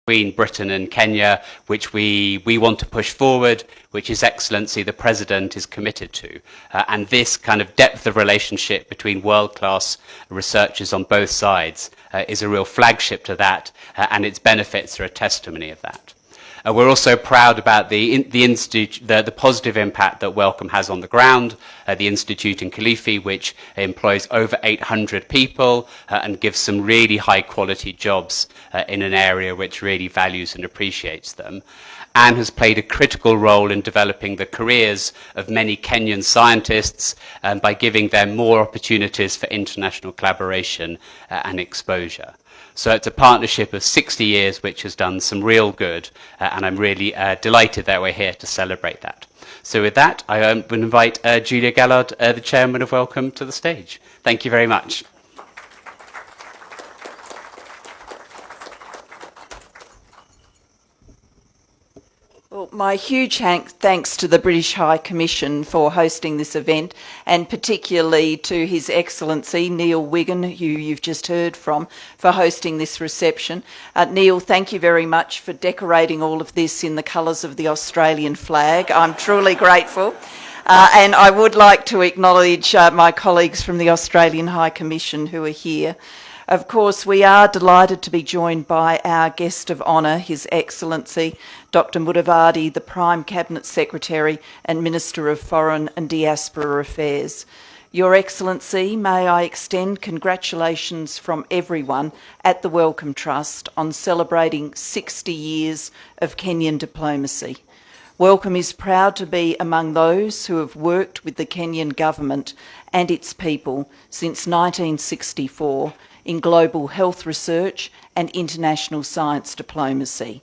between Britain and Kenya, which we want to push forward, which His Excellency the President is committed to. And this kind of depth of relationship between world-class researchers on both sides is a real flagship to that, and its benefits are a testimony of that. We're also proud about the positive impact that Wellcome has on the ground. The Institute in Kilifi, which employs over 800 people and gives some really high quality jobs in an area which really values and appreciates them, and has played a critical role in developing the careers of many Kenyan scientists by giving them more opportunities for international collaboration and exposure. So it's a partnership of 60 years which has done some real good, and I'm really delighted that we're here to celebrate that. So with that, I would invite Julia Gallard, the Chairman of Wellcome, to the stage. Thank you very much. Well, my huge thanks to the British High Commission for hosting this event, and particularly to His Excellency Neil Wigan, who you've just heard from, for hosting this reception. Neil, thank you very much for decorating all of this in the colours of the Australian flag. I'm truly grateful. And I would like to acknowledge my colleagues from the Australian High Commission who are here. Of course, we are delighted to be joined by our guest of honour, His Excellency Dr. MUDAVADAI, the Prime Cabinet Secretary and Minister of Foreign and Diaspora Affairs. Your Excellency, may I extend congratulations from everyone at the Wellcome Trust on celebrating 60 years of Kenyan diplomacy. Wellcome is proud to be among those who have worked with the Kenyan government and its people since 1964 in global health research and international science diplomacy.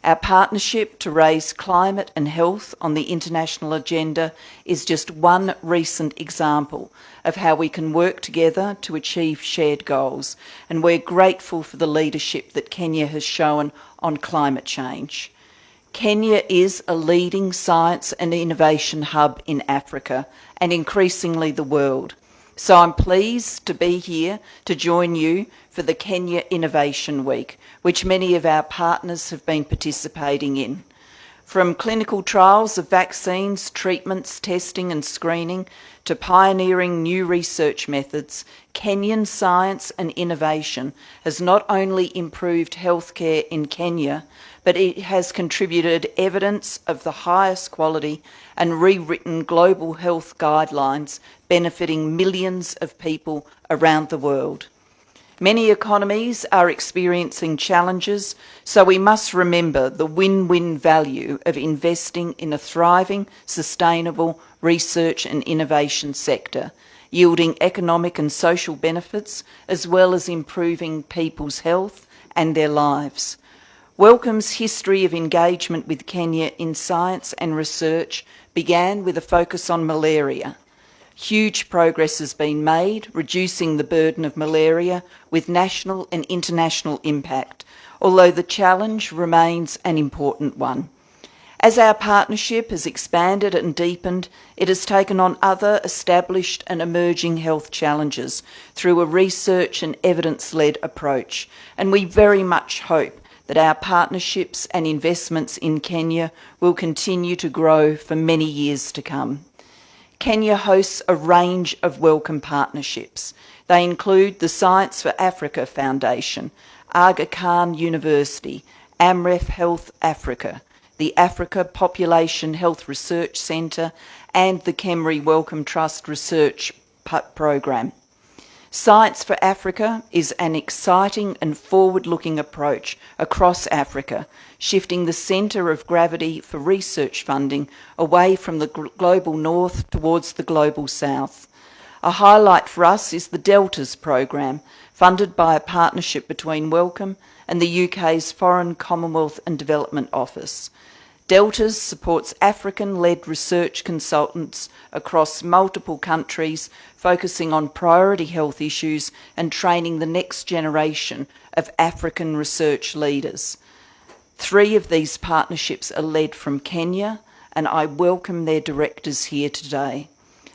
Our partnership to raise climate and health on the international agenda is just one recent example of how we can work together to achieve shared goals, and we're grateful for the leadership that Kenya has shown on climate change. Kenya is a leading science and innovation hub in Africa and increasingly the world. So I'm pleased to be here to join you for the Kenya Innovation Week, which many of our partners have been participating in. From clinical trials of vaccines, treatments, testing and screening, to pioneering new research methods, Kenyan science and innovation has not only improved healthcare in Kenya, but it has contributed evidence of the highest quality and rewritten global health guidelines benefiting millions of people around the world. Many economies are experiencing challenges, so we must remember the win-win value of investing in a thriving, sustainable research and innovation sector, yielding economic and social benefits, as well as improving people's health and their lives. Wellcome's history of engagement with Kenya in science and research began with a focus on malaria. Huge progress has been made, reducing the burden of malaria with national and international impact, although the challenge remains an important one. As our partnership has expanded and deepened, it has taken on other established and emerging health challenges through a research and evidence-led approach, and we very much hope that our partnerships and investments in Kenya will continue to grow for many years to come. Kenya hosts a range of Wellcome partnerships. They include the Science for Africa Foundation, Aga Khan University, Amref Health Africa, the Africa Population Health Research Centre, and the Kemri Wellcome Trust Research Program. Science for Africa is an exciting and forward-looking approach across Africa, shifting the centre of gravity for research funding away from the global north towards the global south. A highlight for us is the Deltas program, funded by a partnership between Wellcome and the UK's Foreign, Commonwealth and Development Office. Deltas supports African-led research consultants across multiple countries, focusing on priority health issues and training the next generation of African research leaders. 3 of these partnerships are led from Kenya, and I welcome their directors here today.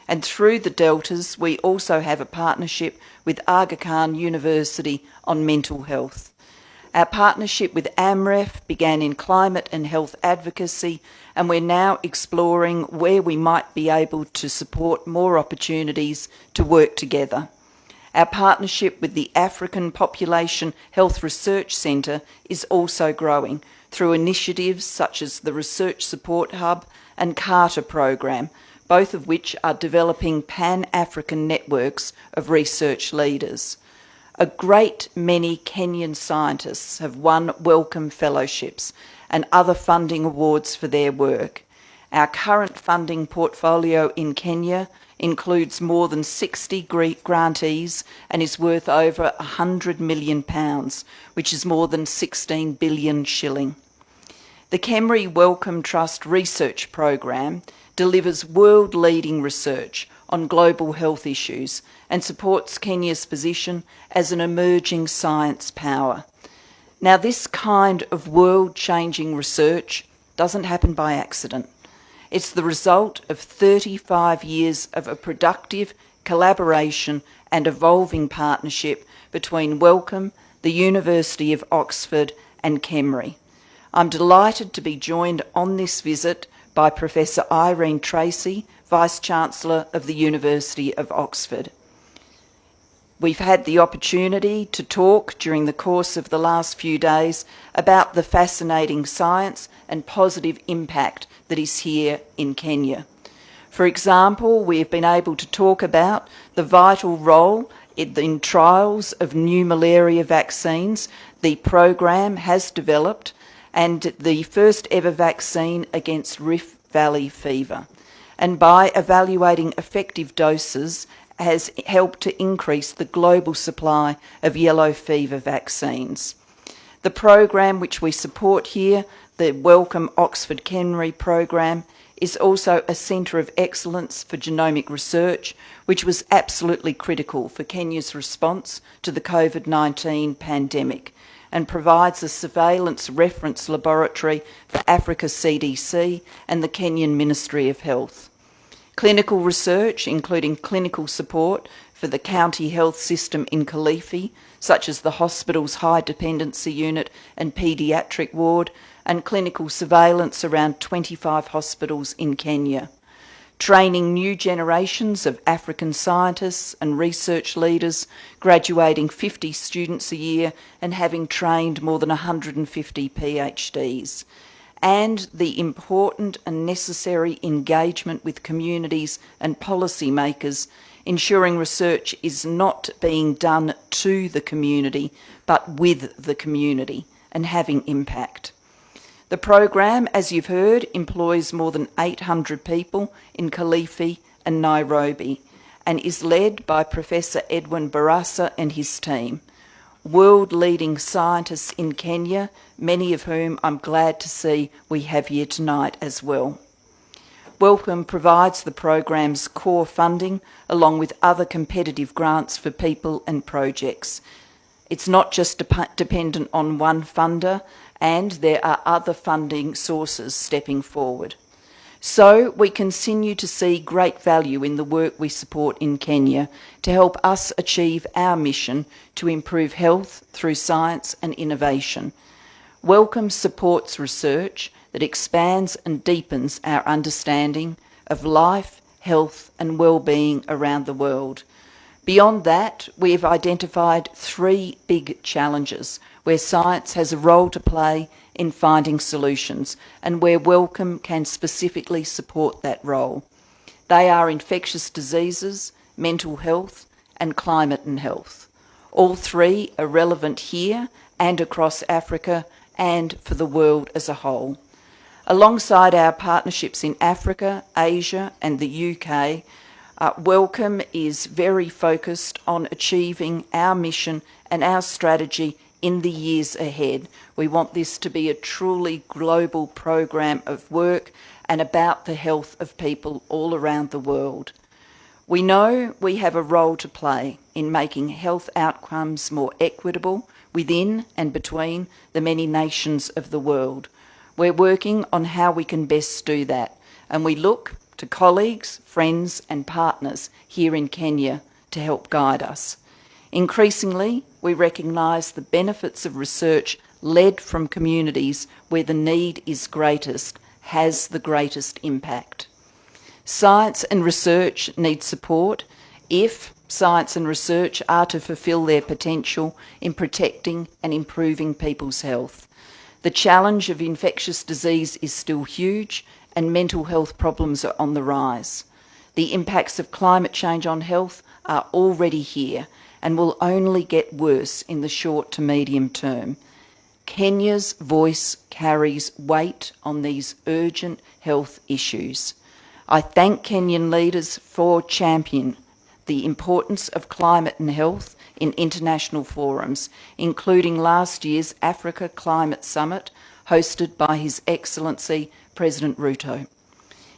And through the Deltas, we also have a partnership with Aga Khan University on mental health. Our partnership with AMREF began in climate and health advocacy, and we're now exploring where we might be able to support more opportunities to work together. Our partnership with the African Population Health Research Centre is also growing through initiatives such as the Research Support Hub and Carter program, both of which are developing Pan-African networks of research leaders. A great many Kenyan scientists have won Wellcome fellowships and other funding awards for their work. Our current funding portfolio in Kenya includes more than 60 grantees and is worth over £100 million, which is more than 16 billion shilling. The Kemri Wellcome Trust Research Program delivers world-leading research on global health issues and supports Kenya's position as an emerging science power. Now, this kind of world-changing research doesn't happen by accident. It's the result of 35 years of a productive collaboration and evolving partnership between Wellcome, the University of Oxford and Kemri. I'm delighted to be joined on this visit by Professor Irene Tracy, Vice-Chancellor of the University of Oxford. We've had the opportunity to talk during the course of the last few days about the fascinating science and positive impact that is here in Kenya. For example, we have been able to talk about the vital role in trials of new malaria vaccines the program has developed, and the first ever vaccine against Rift Valley fever. And by evaluating effective doses, has helped to increase the global supply of yellow fever vaccines. The program which we support here, the Wellcome Oxford Kemri program, is also a centre of excellence for genomic research, which was absolutely critical for Kenya's response to the COVID-19 pandemic, and provides a surveillance reference laboratory for Africa CDC and the Kenyan Ministry of Health. Clinical research, including clinical support for the county health system in Kilifi, such as the hospital's high dependency unit and paediatric ward, and clinical surveillance around 25 hospitals in Kenya. Training new generations of African scientists and research leaders, graduating 50 students a year and having trained more than 150 PhDs. And the important and necessary engagement with communities and policymakers, ensuring research is not being done to the community, but with the community and having impact. The program, as you've heard, employs more than 800 people in Kilifi and Nairobi and is led by Professor Edwin Barasa and his team. World-leading scientists in Kenya, many of whom I'm glad to see we have here tonight as well. Wellcome provides the program's core funding along with other competitive grants for people and projects. It's not just dependent on one funder, and there are other funding sources stepping forward. So we continue to see great value in the work we support in Kenya to help us achieve our mission to improve health through science and innovation. Wellcome supports research that expands and deepens our understanding of life, health and well-being around the world. Beyond that, we have identified 3 big challenges where science has a role to play in finding solutions and where Wellcome can specifically support that role. They are infectious diseases, mental health and climate and health. All 3 are relevant here and across Africa and for the world as a whole. Alongside our partnerships in Africa, Asia and the UK, Wellcome is very focused on achieving our mission and our strategy in the years ahead. We want this to be a truly global program of work and about the health of people all around the world. We know we have a role to play in making health outcomes more equitable within and between the many nations of the world. We're working on how we can best do that, and we look to colleagues, friends and partners here in Kenya to help guide us. Increasingly, we recognise the benefits of research led from communities where the need is greatest has the greatest impact. Science and research need support if science and research are to fulfil their potential in protecting and improving people's health. The challenge of infectious disease is still huge and mental health problems are on the rise. The impacts of climate change on health are already here and will only get worse in the short to medium term. Kenya's voice carries weight on these urgent health issues. I thank Kenyan leaders for championing the importance of climate and health in international forums, including last year's Africa Climate Summit, hosted by His Excellency President Ruto.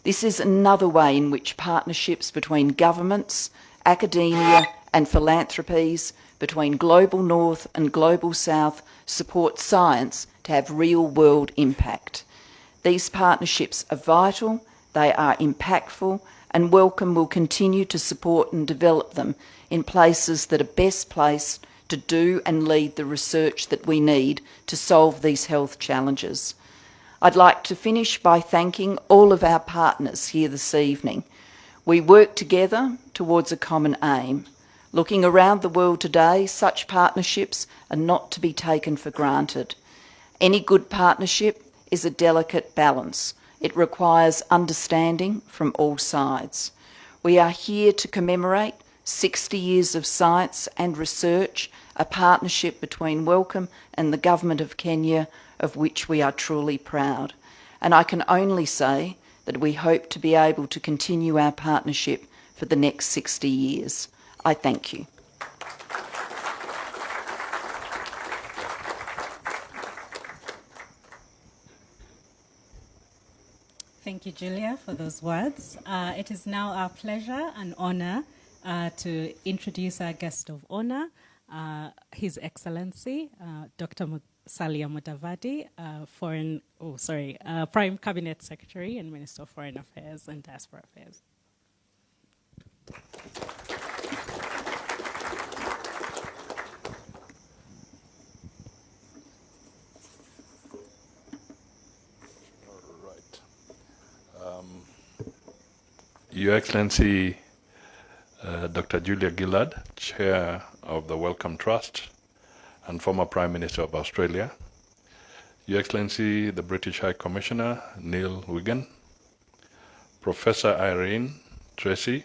This is another way in which partnerships between governments, academia and philanthropies, between global north and global south, support science to have real-world impact. These partnerships are vital, they are impactful, and Wellcome will continue to support and develop them in places that are best placed to do and lead the research that we need to solve these health challenges. I'd like to finish by thanking all of our partners here this evening. We work together towards a common aim. Looking around the world today, such partnerships are not to be taken for granted. Any good partnership is a delicate balance. It requires understanding from all sides. We are here to commemorate 60 years of science and research, a partnership between Wellcome and the Government of Kenya, of which we are truly proud. And I can only say that we hope to be able to continue our partnership for the next 60 years. I thank you. Thank you, Julia, for those words. It is now our pleasure and honor to introduce our guest of honor, His Excellency, Dr. MUSALIA Mudavadai, Prime Cabinet Secretary and Minister of Foreign Affairs and Diaspora Affairs. Your Excellency, Dr. Julia Gillard, Chair of the Wellcome Trust and former Prime Minister of Australia, Your Excellency, the British High Commissioner, Neil Wigan, Professor Irene Tracy,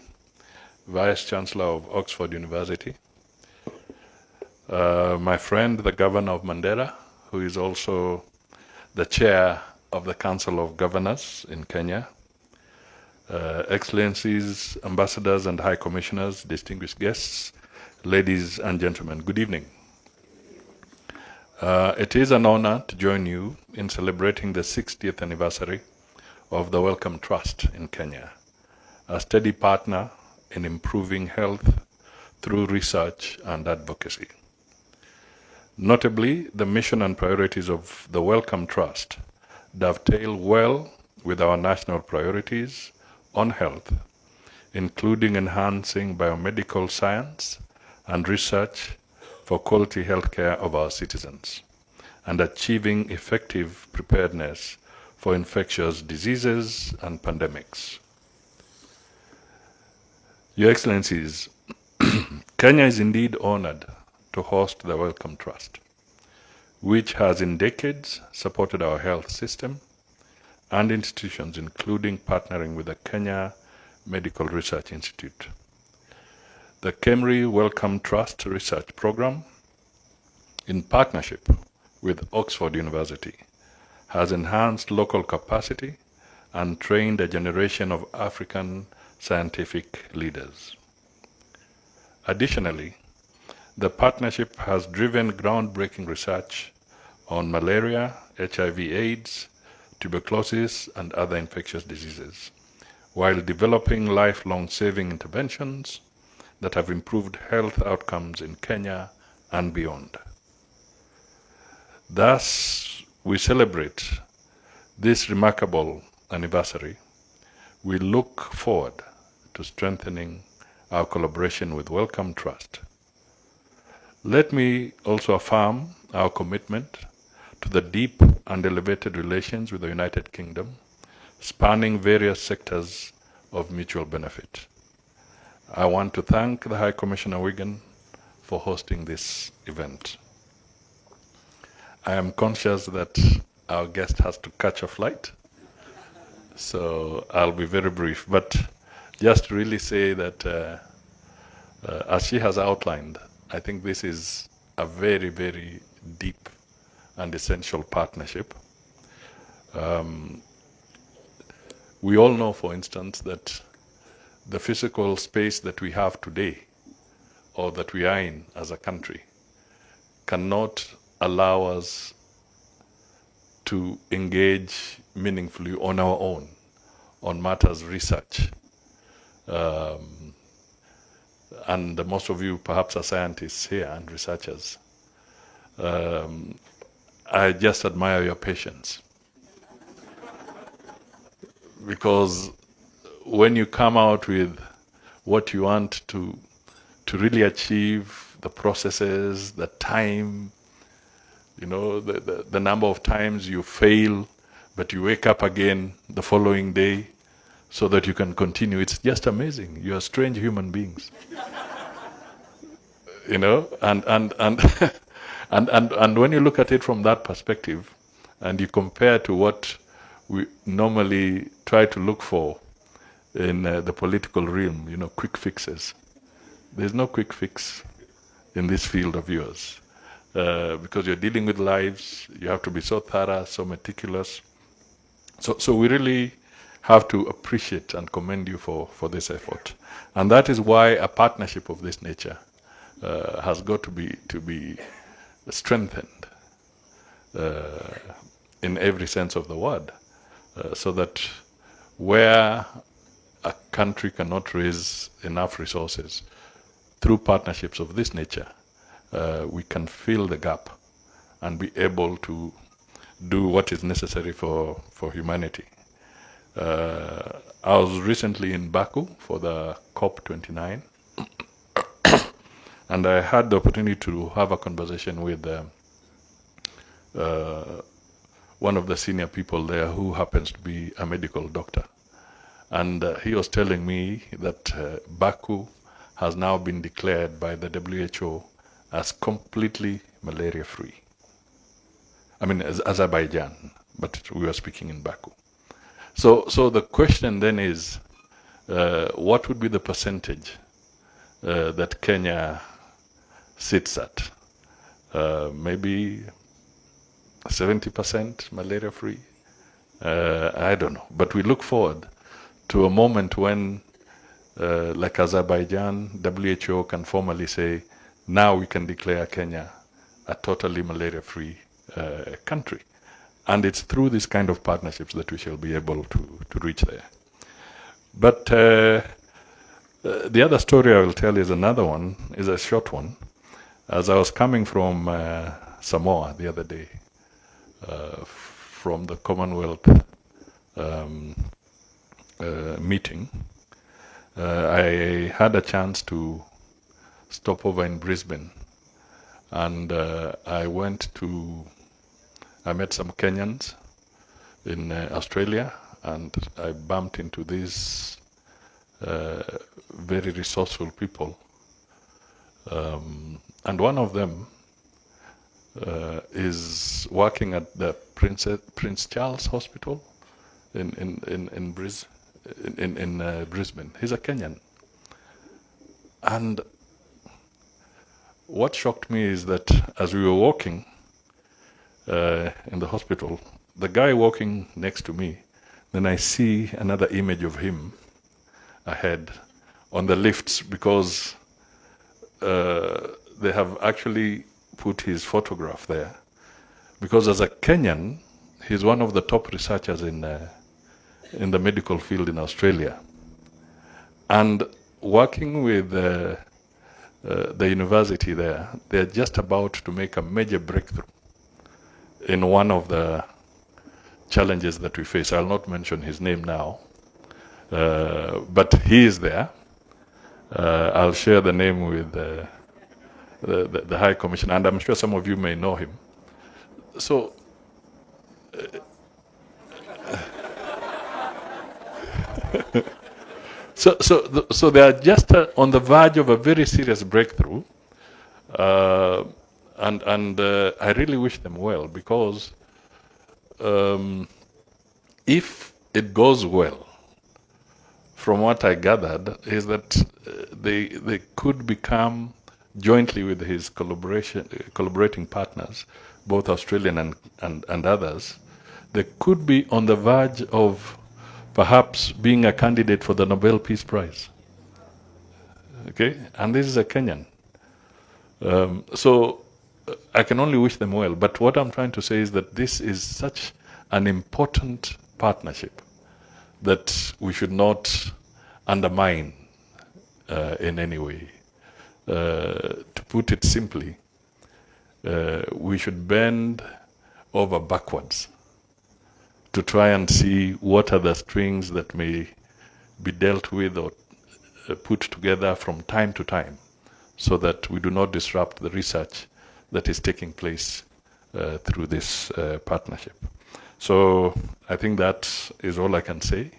Vice Chancellor of Oxford University, my friend, the Governor of Mandera, who is also the Chair of the Council of Governors in Kenya, Excellencies, Ambassadors and High Commissioners, distinguished guests, ladies and gentlemen, good evening. It is an honor to join you in celebrating the 60th anniversary of the Wellcome Trust in Kenya, a steady partner in improving health through research and advocacy. Notably, the mission and priorities of the Wellcome Trust dovetail well with our national priorities on health, including enhancing biomedical science and research for quality healthcare of our citizens, and achieving effective preparedness for infectious diseases and pandemics. Your Excellencies, Kenya is indeed honored to host the Wellcome Trust, which has in decades supported our health system and institutions, including partnering with the Kenya Medical Research Institute. The KEMRI Wellcome Trust Research Program, in partnership with Oxford University, has enhanced local capacity and trained a generation of African scientific leaders. Additionally, the partnership has driven groundbreaking research on malaria, HIV/AIDS, tuberculosis, and other infectious diseases, while developing lifelong saving interventions that have improved health outcomes in Kenya and beyond. Thus, we celebrate this remarkable anniversary. We look forward to strengthening our collaboration with Wellcome Trust. Let me also affirm our commitment to the deep and elevated relations with the United Kingdom, spanning various sectors of mutual benefit. I want to thank the High Commissioner Wigan for hosting this event. I am conscious that our guest has to catch a flight, so I'll be very brief, but just to really say that as she has outlined, I think this is a very, very deep and essential partnership. We all know, for instance, that the physical space that we have today, or that we are in as a country, cannot allow us to engage meaningfully on our own on matters research. And most of you perhaps are scientists here and researchers. I just admire your patience. Because when you come out with what you want to really achieve, the processes, the time, you know, the number of times you fail, but you wake up again the following day so that you can continue. It's just amazing. You are strange human beings. You know, and when you look at it from that perspective, and you compare to what we normally try to look for in the political realm, you know, quick fixes. There's no quick fix in this field of yours. Because you're dealing with lives, you have to be so thorough, so meticulous. So we really have to appreciate and commend you for this effort. And that is why a partnership of this nature has got to be strengthened in every sense of the word, so that where a country cannot raise enough resources, through partnerships of this nature, we can fill the gap and be able to do what is necessary for humanity. I was recently in Baku for the COP29, and I had the opportunity to have a conversation with one of the senior people there who happens to be a medical doctor. And he was telling me that Baku has now been declared by the WHO as completely malaria-free. I mean, as Azerbaijan, but we were speaking in Baku. So the question then is, what would be the percentage that Kenya sits at? Maybe 70% malaria-free? I don't know. But we look forward to a moment when, like Azerbaijan, WHO can formally say, now we can declare Kenya a totally malaria-free country. And it's through this kind of partnerships that we shall be able to reach there. But the other story I will tell is another one, is a short one. As I was coming from Samoa the other day, from the Commonwealth meeting, I had a chance to stop over in Brisbane, and I met some Kenyans in Australia, and I bumped into these very resourceful people. And one of them is working at the Prince Charles Hospital in Brisbane. He's a Kenyan. And what shocked me is that as we were walking in the hospital, the guy walking next to me, then I see another image of him ahead on the lifts, because they have actually put his photograph there. Because as a Kenyan, he's one of the top researchers in the medical field in Australia. And working with the university there, they're just about to make a major breakthrough in one of the challenges that we face. I'll not mention his name now, but he is there. I'll share the name the High Commissioner, and I'm sure some of you may know him. So, so they are just on the verge of a very serious breakthrough, and I really wish them well, because if it goes well, from what I gathered, is that they could become, jointly with his collaborating partners, both Australian and others, they could be on the verge of perhaps being a candidate for the Nobel Peace Prize. Okay, and this is a Kenyan. So I can only wish them well. But what I'm trying to say is that this is such an important partnership that we should not undermine in any way. To put it simply, we should bend over backwards to try and see what are the strings that may be dealt with or put together from time to time, so that we do not disrupt the research that is taking place through this partnership. So I think that is all I can say.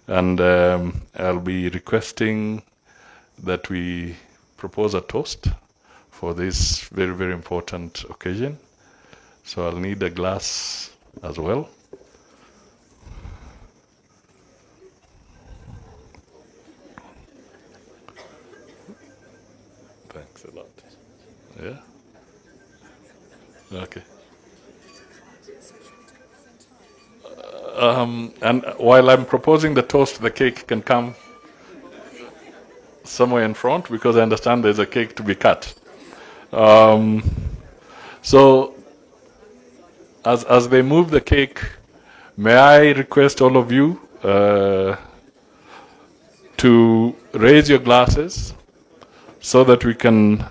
And I'll be requesting that we propose a toast for this very, very important occasion. So I'll need a glass as well. Thanks a lot. Yeah? Okay. And while I'm proposing the toast, the cake can come somewhere in front, because I understand there's a cake to be cut. So as they move the cake, may I request all of you to raise your glasses so that we can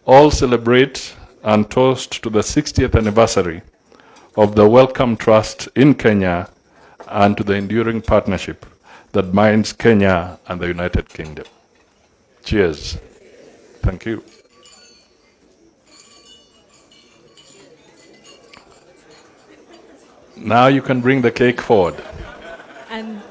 all celebrate and toast to the 60th anniversary of the Wellcome Trust in Kenya, and to the enduring partnership that binds Kenya and the United Kingdom. Cheers. Thank you. Now you can bring the cake forward. And